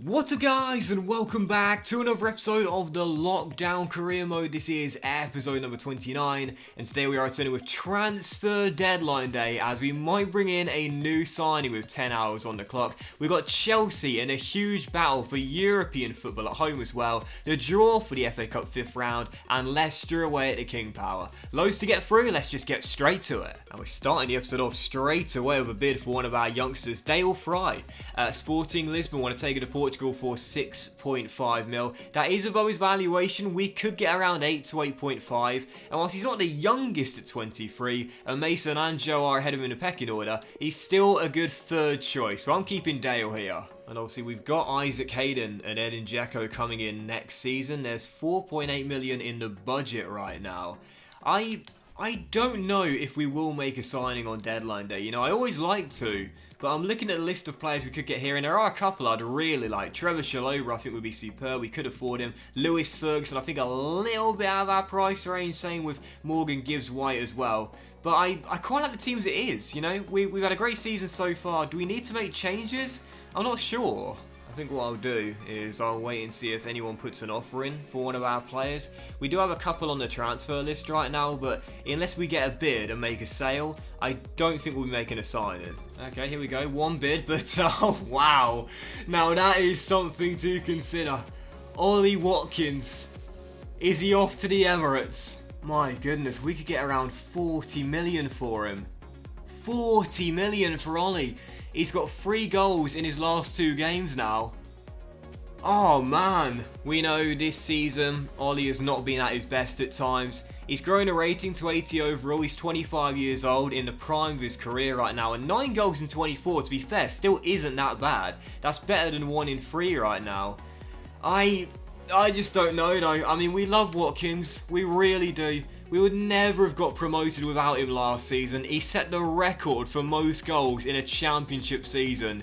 What's up guys, and welcome back to another episode of the Lockdown Career Mode. This is episode number 29, and today we are returning with transfer deadline day as we might bring in a new signing with 10 hours on the clock. We've got Chelsea in a huge battle for European football at home as well, the draw for the FA Cup 5th round, and Leicester away at the King Power. Loads to get through, let's just get straight to it. And we're starting the episode off straight away with a bid for one of our youngsters, Dale Fry. Sporting Lisbon want to take it to Portugal for 6.5 mil. That is above his valuation. We could get around 8 to 8.5. And whilst he's not the youngest at 23, and Mason and Joe are ahead of him in the pecking order, he's still a good third choice. So I'm keeping Dale here. And obviously we've got Isaac Hayden and Edin Dzeko coming in next season. There's 4.8 million in the budget right now. I don't know if we will make a signing on deadline day. You know, I always like to, but I'm looking at a list of players we could get here, and there are a couple I'd really like. Trevor Chalobah, I think, would be superb. We could afford him. Lewis Ferguson, I think, a little bit out of our price range. Same with Morgan Gibbs-White as well. But I quite like the team as it is. You know, we've had a great season so far. Do we need to make changes? I'm not sure. I think what I'll do is I'll wait and see if anyone puts an offer in for one of our players. We do have a couple on the transfer list right now, but unless we get a bid and make a sale, I don't think we'll be making a signing. Okay, here we go, one bid, but oh wow. Now that is something to consider. Ollie Watkins, is he off to the Emirates? My goodness, we could get around 40 million for him. 40 million for Ollie. He's got 3 goals in his last 2 games now. Oh man, we know this season Ollie has not been at his best at times. He's grown a rating to 80 overall. He's 25 years old, in the prime of his career right now, and 9 goals in 24, to be fair, still isn't that bad. That's better than 1 in 3 right now. I just don't know though. I mean, we love Watkins, we really do. We would never have got promoted without him last season. He set the record for most goals in a championship season.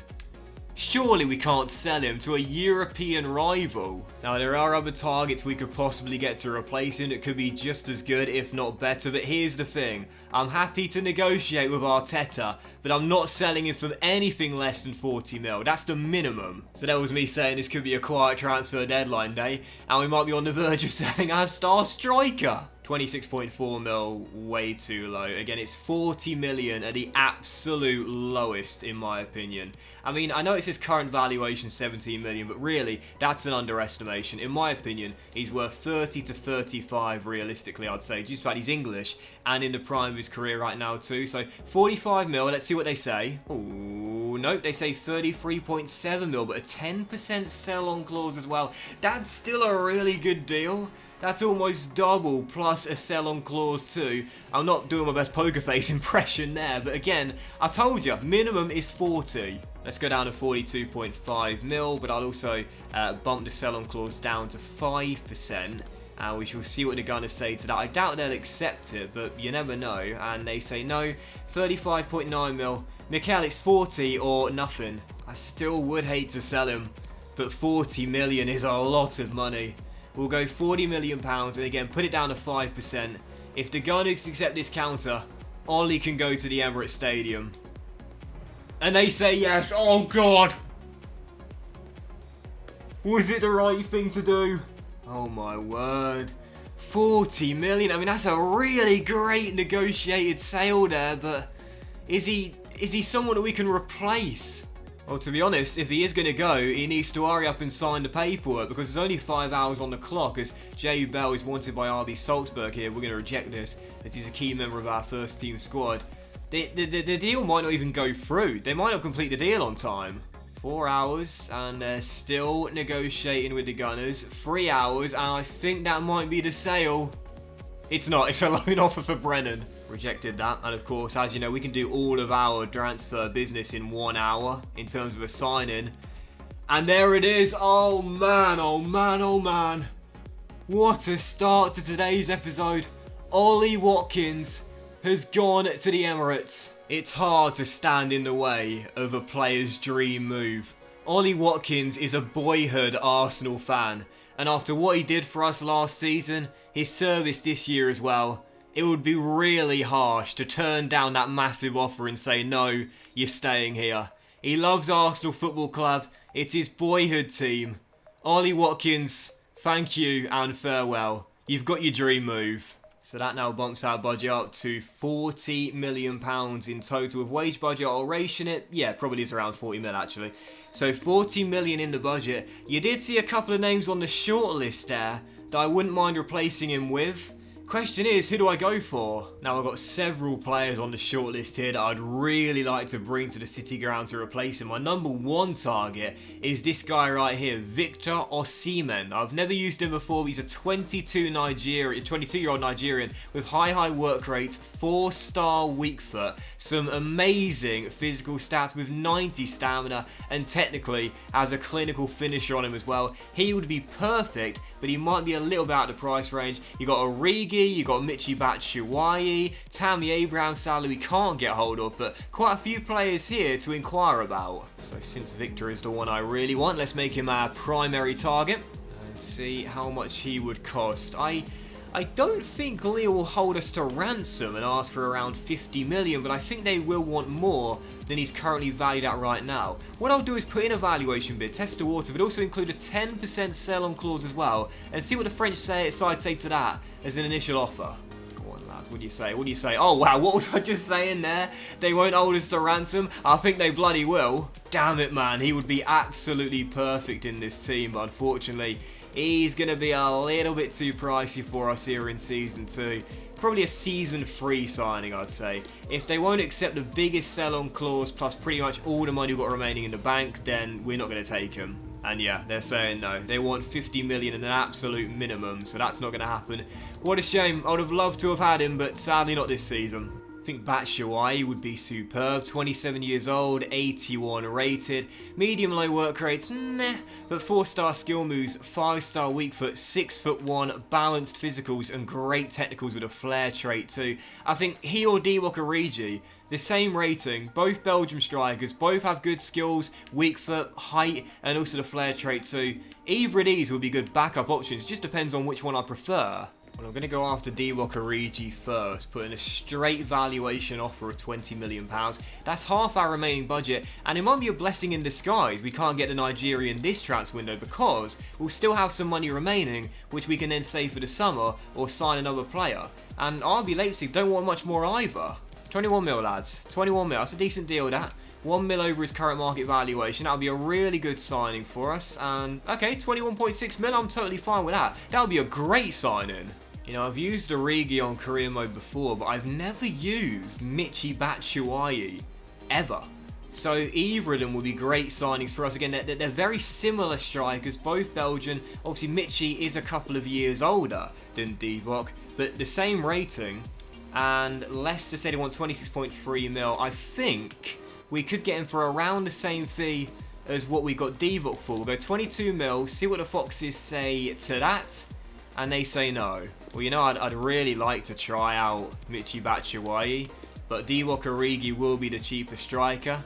Surely we can't sell him to a European rival. Now there are other targets we could possibly get to replace him that could be just as good, if not better, but here's the thing. I'm happy to negotiate with Arteta, but I'm not selling him for anything less than 40 mil. That's the minimum. So that was me saying this could be a quiet transfer deadline day, and we might be on the verge of selling our star striker. 26.4 mil, way too low. Again, it's 40 million at the absolute lowest in my opinion. I mean, I know it says current valuation 17 million, but really, that's an underestimation. In my opinion, he's worth 30 to 35 realistically, I'd say. Just about he's English and in the prime of his career right now too. So 45 mil, let's see what they say. Ooh, nope, they say 33.7 mil, but a 10% sell-on clause as well. That's still a really good deal. That's almost double plus a sell-on clause too. I'm not doing my best poker face impression there, but again, I told you, minimum is 40. Let's go down to 42.5 mil, but I'll also bump the sell-on clause down to 5%. And we shall see what the Gunners say to that. I doubt they'll accept it, but you never know. And they say no, 35.9 mil. Mikel, it's 40 or nothing. I still would hate to sell him, but 40 million is a lot of money. We'll go £40 million, and again, put it down to 5%. If the Gunners accept this counter, Ollie can go to the Emirates Stadium. And they say yes. Oh God! Was it the right thing to do? Oh my word. 40 million. I mean, that's a really great negotiated sale there, but is he someone that we can replace? Well, to be honest, if he is going to go, he needs to hurry up and sign the paperwork, because there's only 5 hours on the clock, as Jay Bell is wanted by RB Salzburg here. We're going to reject this, as he's a key member of our first team squad. The deal might not even go through. They might not complete the deal on time. 4 hours, and they're still negotiating with the Gunners. 3 hours, and I think that might be the sale. It's not, it's a loan offer for Brennan. Rejected that, and of course, as you know, we can do all of our transfer business in 1 hour in terms of a sign-in. And there it is. Oh man, oh man, oh man. What a start to today's episode. Ollie Watkins has gone to the Emirates. It's hard to stand in the way of a player's dream move. Ollie Watkins is a boyhood Arsenal fan, and after what he did for us last season, his service this year as well, it would be really harsh to turn down that massive offer and say, no, you're staying here. He loves Arsenal Football Club, It's his boyhood team. Ollie Watkins, thank you and farewell. You've got your dream move. So that now bumps our budget up to £40 million in total. With wage budget, I'll ration it. Yeah, probably is around 40 mil actually. So 40 million in the budget. You did see a couple of names on the short list there that I wouldn't mind replacing him with. Question is, who do I go for? Now, I've got several players on the shortlist here that I'd really like to bring to the City ground to replace him. My number one target is this guy right here, Victor Osimhen. I've never used him before. He's a 22-year-old Nigerian with high work rate, 4-star weak foot, some amazing physical stats with 90 stamina, and technically has a clinical finisher on him as well. He would be perfect, but he might be a little bit out of the price range. You got Origi, you got Michy Batshuayi, Tammy Abraham, sadly we can't get hold of, but quite a few players here to inquire about. So since Victor is the one I really want, let's make him our primary target and see how much he would cost. I don't think Lille will hold us to ransom and ask for around 50 million, but I think they will want more than he's currently valued at right now. What I'll do is put in a valuation bid, test the water, but also include a 10% sell-on clause as well, and see what the French side say to that as an initial offer. Go on, lads, what do you say? What do you say? Oh wow, what was I just saying there? They won't hold us to ransom? I think they bloody will. Damn it, man, he would be absolutely perfect in this team, but unfortunately, he's going to be a little bit too pricey for us here in Season 2. Probably a Season 3 signing, I'd say. If they won't accept the biggest sell-on clause plus pretty much all the money we've got remaining in the bank, then we're not going to take him. And yeah, they're saying no. They want 50 million at an absolute minimum, so that's not going to happen. What a shame. I would have loved to have had him, but sadly not this season. I think Batshuayi would be superb, 27 years old, 81 rated, medium low work rates, meh, but 4-star skill moves, 5-star weak foot, 6'1", balanced physicals and great technicals with a flair trait too. I think he or Divock Origi, the same rating, both Belgium strikers, both have good skills, weak foot, height and also the flair trait too. Either of these would be good backup options, just depends on which one I prefer. Well, I'm going to go after Divock Origi first, put in a straight valuation offer of £20 million. That's half our remaining budget, and it might be a blessing in disguise we can't get the Nigerian this transfer window because we'll still have some money remaining, which we can then save for the summer or sign another player. And RB Leipzig don't want much more either. 21 mil, lads. 21 mil. That's a decent deal, that. 1 mil over his current market valuation. That'll be a really good signing for us. And, okay, 21.6 mil, I'm totally fine with that. That'll be a great signing. You know, I've used Origi on career mode before, but I've never used Michy Batshuayi, ever. So either of them will be great signings for us. Again, they're very similar strikers, both Belgian. Obviously, Michy is a couple of years older than Divock, but the same rating. And Leicester said he wants 26.3 mil. I think we could get him for around the same fee as what we got Divock for. We'll go 22 mil, see what the Foxes say to that. And they say no. Well, you know, I'd really like to try out Michy Batshuayi, but Divock Origi will be the cheapest striker,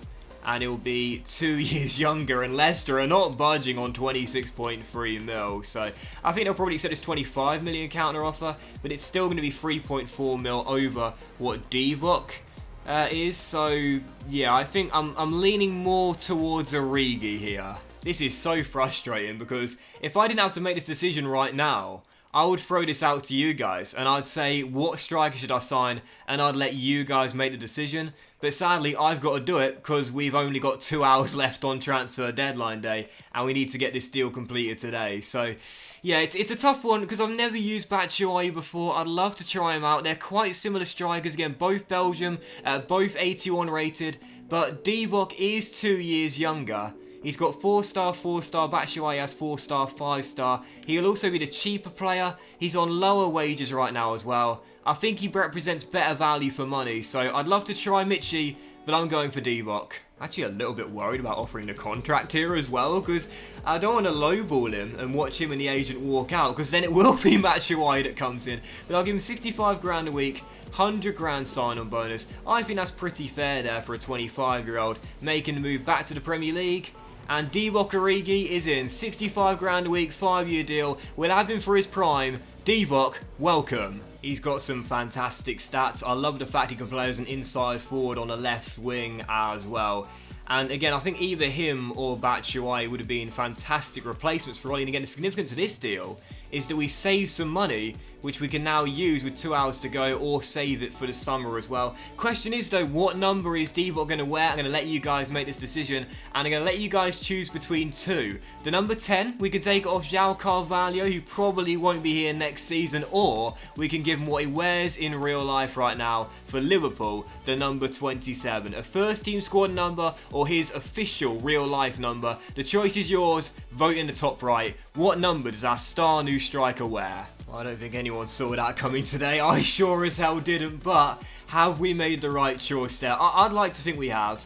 and he'll be 2 years younger, and Leicester are not budging on 26.3 mil, so I think they'll probably accept this 25 million counter offer, but it's still going to be 3.4 mil over what Divock is, so yeah, I think I'm leaning more towards Origi here. This is so frustrating because if I didn't have to make this decision right now, I would throw this out to you guys and I'd say what striker should I sign and I'd let you guys make the decision. But sadly I've got to do it because we've only got 2 hours left on transfer deadline day and we need to get this deal completed today. So yeah, it's a tough one because I've never used Batshuayi before. I'd love to try him out. They're quite similar strikers. Again, both Belgium, both 81 rated, but Divock is 2 years younger. He's got 4-star, 4-star, Batshuayi has 4-star, 5-star. He'll also be the cheaper player. He's on lower wages right now as well. I think he represents better value for money, so I'd love to try Michy, but I'm going for Divock. Actually a little bit worried about offering the contract here as well, because I don't want to lowball him and watch him and the agent walk out, because then it will be Batshuayi that comes in. But I'll give him 65 grand a week, 100 grand sign-on bonus. I think that's pretty fair there for a 25-year-old making the move back to the Premier League. And Divock Origi is in, 65 grand a week, 5-year deal. We'll have him for his prime. Divock, welcome. He's got some fantastic stats. I love the fact he can play as an inside forward on the left wing as well. And again, I think either him or Batshuayi would have been fantastic replacements for Ollie. And again, the significance of this deal is that we save some money, which we can now use with 2 hours to go, or save it for the summer as well. Question is though, what number is Divock going to wear? I'm going to let you guys make this decision, and I'm going to let you guys choose between two. The number 10, we can take it off João Carvalho, who probably won't be here next season, or we can give him what he wears in real life right now for Liverpool, the number 27. A first team squad number or his official real life number. The choice is yours. Vote in the top right. What number does our star new striker wear? Well, I don't think anyone saw that coming today. I sure as hell didn't, but have we made the right choice there? I'd like to think we have.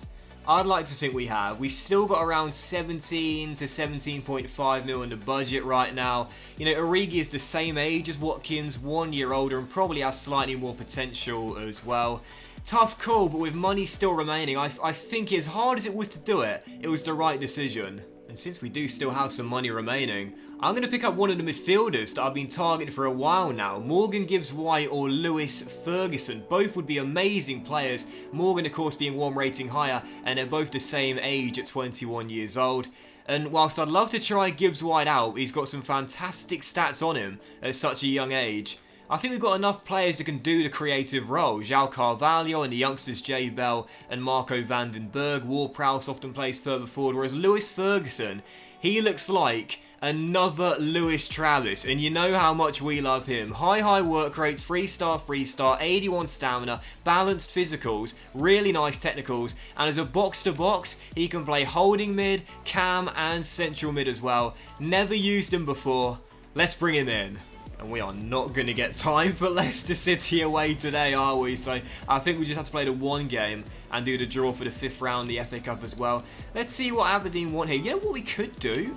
We still got around 17 to 17.5 mil in the budget right now. You know, Origi is the same age as Watkins, 1 year older, and probably has slightly more potential as well. Tough call, but with money still remaining, I think as hard as it was to do it, it was the right decision. And since we do still have some money remaining, I'm going to pick up one of the midfielders that I've been targeting for a while now. Morgan Gibbs-White or Lewis Ferguson. Both would be amazing players. Morgan, of course, being one rating higher, and they're both the same age at 21 years old. And whilst I'd love to try Gibbs-White out, he's got some fantastic stats on him at such a young age. I think we've got enough players that can do the creative role. João Carvalho and the youngsters Jay Bell and Marco van den Berg. Ward-Prowse often plays further forward, whereas Lewis Ferguson, he looks like another Lewis Travis, and you know how much we love him. High work rates, 3-star, 81 stamina, balanced physicals, really nice technicals, and as a box-to-box, he can play holding mid, cam, and central mid as well. Never used him before. Let's bring him in. And we are not going to get time for Leicester City away today, are we? So I think we just have to play the one game and do the draw for the 5th round, the FA Cup as well. Let's see what Aberdeen want here. You know what we could do?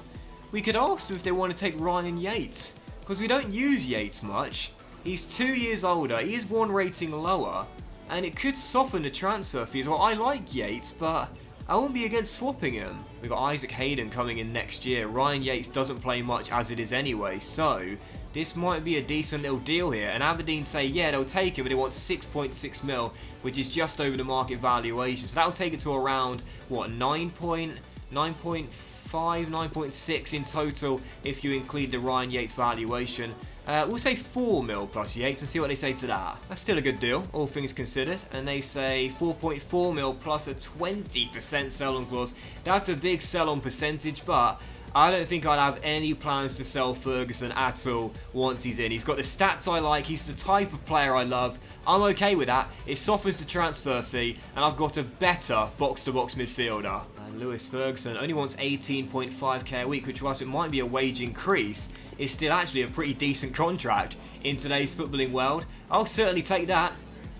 We could ask them if they want to take Ryan Yates, because we don't use Yates much. He's 2 years older, he is 1 rating lower, and it could soften the transfer fees. Well, I like Yates, but I won't be against swapping him. We've got Isaac Hayden coming in next year. Ryan Yates doesn't play much as it is anyway, so this might be a decent little deal here. And Aberdeen say, yeah, they'll take him, but they want 6.6 mil, which is just over the market valuation. So that'll take it to around, what, 9.5, 9.6 in total if you include the Ryan Yates valuation. We'll say 4 mil plus Yates and see what they say to that. That's still a good deal, all things considered. And they say 4.4 mil plus a 20% sell-on clause. That's a big sell-on percentage, but I don't think I'd have any plans to sell Ferguson at all once he's in. He's got the stats I like, he's the type of player I love. I'm okay with that. It softens the transfer fee, and I've got a better box-to-box midfielder. And Lewis Ferguson only wants 18.5k a week, which whilst it might be a wage increase, is still actually a pretty decent contract in today's footballing world. I'll certainly take that.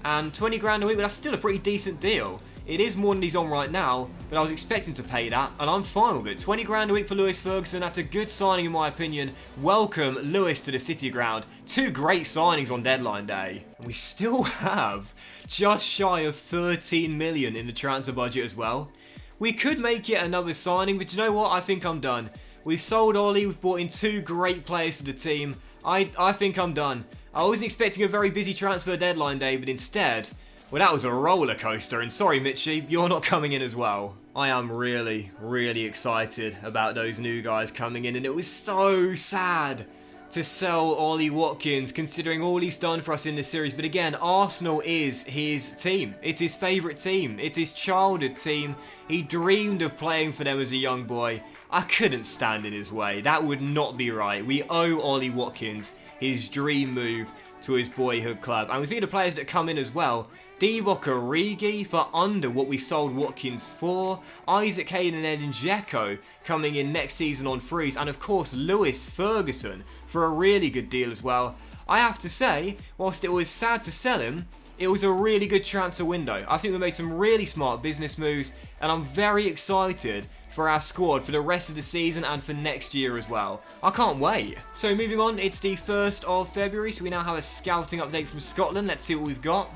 And 20 grand a week, but that's still a pretty decent deal. It is more than he's on right now, but I was expecting to pay that, and I'm fine with it. 20 grand a week for Lewis Ferguson, that's a good signing in my opinion. Welcome Lewis to the City Ground. 2 great signings on deadline day. And we still have just shy of 13 million in the transfer budget as well. We could make it another signing, but you know what? I think I'm done. We've sold Ollie, we've brought in 2 great players to the team. I think I'm done. I wasn't expecting a very busy transfer deadline day, but instead, well, that was a roller coaster, and sorry Mitchie, you're not coming in as well. I am really excited about those new guys coming in, and it was so sad to sell Ollie Watkins, considering all he's done for us in this series. But again, Arsenal is his team. It's his favourite team. It's his childhood team. He dreamed of playing for them as a young boy. I couldn't stand in his way. That would not be right. We owe Ollie Watkins his dream move to his boyhood club. And we think the players that come in as well, Divock Origi for under what we sold Watkins for, Isaac Hayden and Dzeko coming in next season on frees, and of course Lewis Ferguson for a really good deal as well. I have to say, whilst it was sad to sell him, it was a really good transfer window. I think we made some really smart business moves, and I'm very excited for our squad for the rest of the season and for next year as well. I can't wait. So moving on, it's the 1st of February, so we now have a scouting update from Scotland. Let's see what we've got.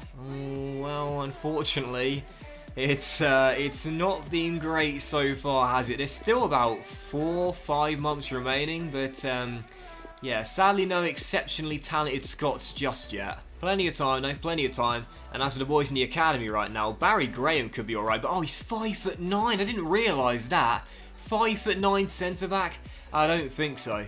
Well, unfortunately, it's not been great so far, has it? There's still about 4-5 months remaining, but yeah, sadly no exceptionally talented Scots just yet. Plenty of time, though, plenty of time. And as for the boys in the academy right now, Barry Graham could be alright, but oh, he's 5'9". I didn't realise that. 5'9" centre-back? I don't think so.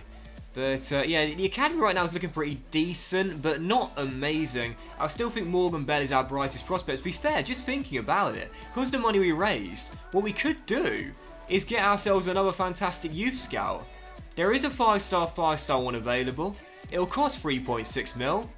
But yeah, the academy right now is looking pretty decent, but not amazing. I still think Morgan Bell is our brightest prospect. To be fair, just thinking about it, because of the money we raised, what we could do is get ourselves another fantastic youth scout. There is a 5-star one available. It'll cost 3.6 mil.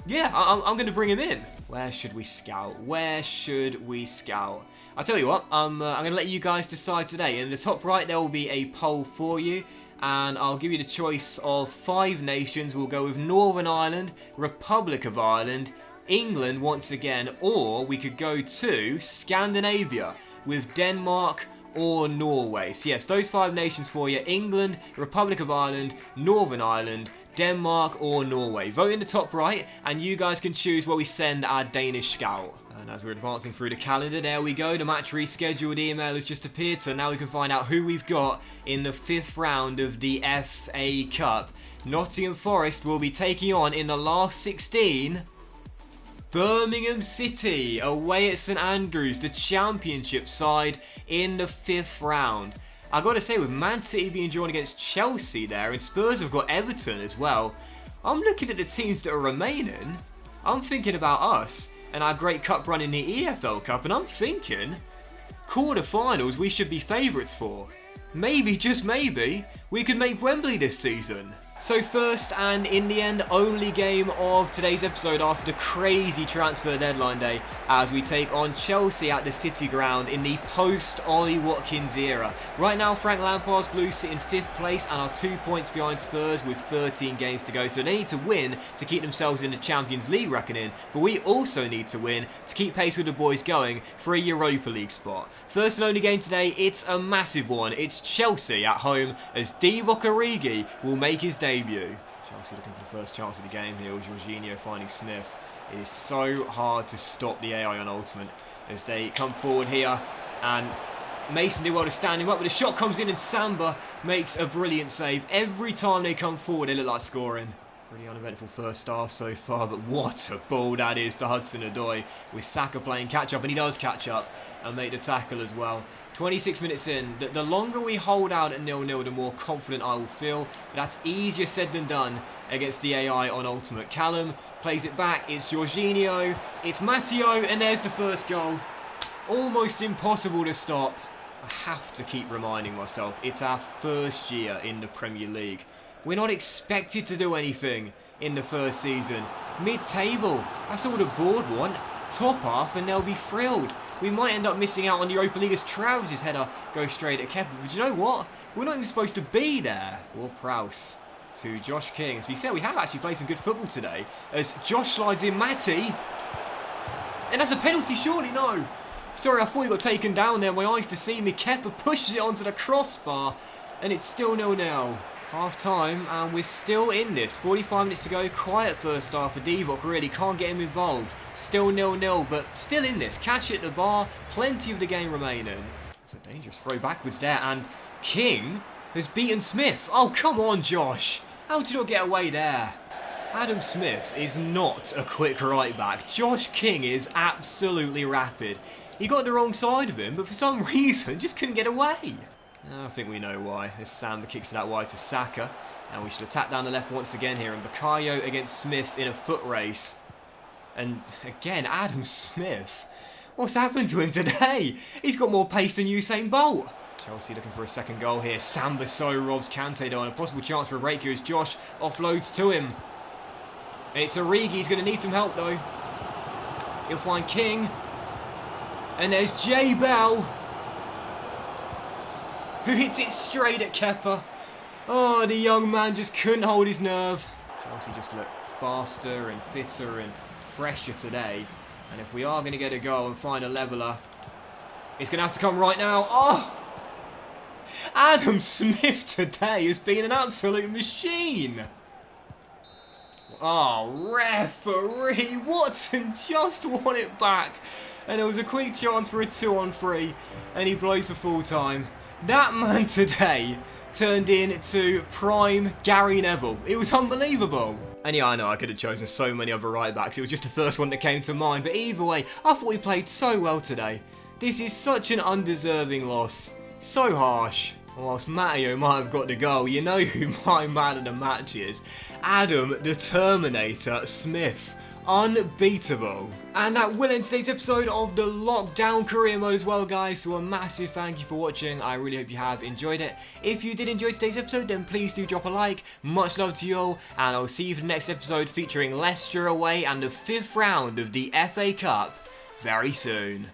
Yeah, I'm going to bring him in. Where should we scout? Where should we scout? I'll tell you what, I'm going to let you guys decide today. In the top right, there will be a poll for you. And I'll give you the choice of 5 nations. We'll go with Northern Ireland, Republic of Ireland, England once again, or we could go to Scandinavia with Denmark or Norway. So yes, those 5 nations for you: England, Republic of Ireland, Northern Ireland, Denmark or Norway. Vote in the top right and you guys can choose where we send our Danish scout. And as we're advancing through the calendar, there we go, the match rescheduled email has just appeared, so now we can find out who we've got in the 5th round of the FA Cup. Nottingham Forest will be taking on, in the last 16, Birmingham City, away at St Andrews, the Championship side, in the 5th round. I gotta say, with Man City being drawn against Chelsea there, and Spurs have got Everton as well, I'm looking at the teams that are remaining. I'm thinking about us and our great cup run in the EFL Cup, and I'm thinking quarter-finals we should be favourites for. Maybe, just maybe, we could make Wembley this season. So first and in the end only game of today's episode after the crazy transfer deadline day, as we take on Chelsea at the City Ground in the post-Ollie Watkins era. Right now Frank Lampard's Blues sit in 5th place and are 2 points behind Spurs with 13 games to go, so they need to win to keep themselves in the Champions League reckoning, but we also need to win to keep pace with the boys going for a Europa League spot. First and only game today, it's a massive one. It's Chelsea at home as Divock Origi will make his debut. Chelsea looking for the first chance of the game here with Jorginho finding Smith. It is so hard to stop the AI on Ultimate as they come forward here, and Mason did well to stand him up, but the shot comes in and Samba makes a brilliant save. Every time they come forward they look like scoring. Pretty uneventful first half so far, but what a ball that is to Hudson-Odoi, with Saka playing catch up, and he does catch up and make the tackle as well. 26 minutes in, the longer we hold out at 0-0, the more confident I will feel. But that's easier said than done against the AI on Ultimate. Callum plays it back, it's Jorginho, it's Matteo, and there's the first goal. Almost impossible to stop. I have to keep reminding myself, it's our first year in the Premier League. We're not expected to do anything in the first season. Mid-table, that's all the board want. Top half and they'll be thrilled. We might end up missing out on the Europa League as Travis' header goes straight at Kepa. But you know what? We're not even supposed to be there. Ward-Prowse to Josh King. To be fair, we have actually played some good football today as Josh slides in Matty. And that's a penalty, surely? No. Sorry, I thought he got taken down there. My eyes deceived me. Kepa pushes it onto the crossbar and it's still 0-0. Half time and we're still in this. 45 minutes to go. Quiet first half for Divock, really. Can't get him involved. Still 0-0, but still in this. Catch at the bar. Plenty of the game remaining. It's a dangerous throw backwards there, and King has beaten Smith. Oh, come on, Josh. How did you not get away there? Adam Smith is not a quick right back. Josh King is absolutely rapid. He got the wrong side of him, but for some reason just couldn't get away. I think we know why, as Samba kicks it out wide to Saka. And we should attack down the left once again here. And Bukayo against Smith in a foot race. And again, Adam Smith. What's happened to him today? He's got more pace than Usain Bolt. Chelsea looking for a second goal here. Samba so robs Kante though, and a possible chance for a break here as Josh offloads to him. And it's Origi, he's going to need some help though. He'll find King. And there's Jay Bell, who hits it straight at Kepa. Oh, the young man just couldn't hold his nerve. Chelsea just look faster and fitter and fresher today. And if we are going to get a goal and find a leveller, it's going to have to come right now. Oh! Adam Smith today has been an absolute machine. Oh, referee. Watson just won it back. And there was a quick chance for a 2-on-3. And he blows for full time. That man today turned into prime Gary Neville. It was unbelievable. And yeah, I know I could have chosen so many other right backs, it was just the first one that came to mind, but either way, I thought we played so well today. This is such an undeserving loss. So harsh. Whilst Matteo might have got the goal, you know who my man of the match is. Adam the Terminator Smith. Unbeatable. And that will end today's episode of the Lockdown Career Mode as well, guys. So a massive thank you for watching. I really hope you have enjoyed it. If you did enjoy today's episode, then please do drop a like. Much love to you all, and I'll see you for the next episode featuring Leicester away and the 5th round of the FA Cup very soon.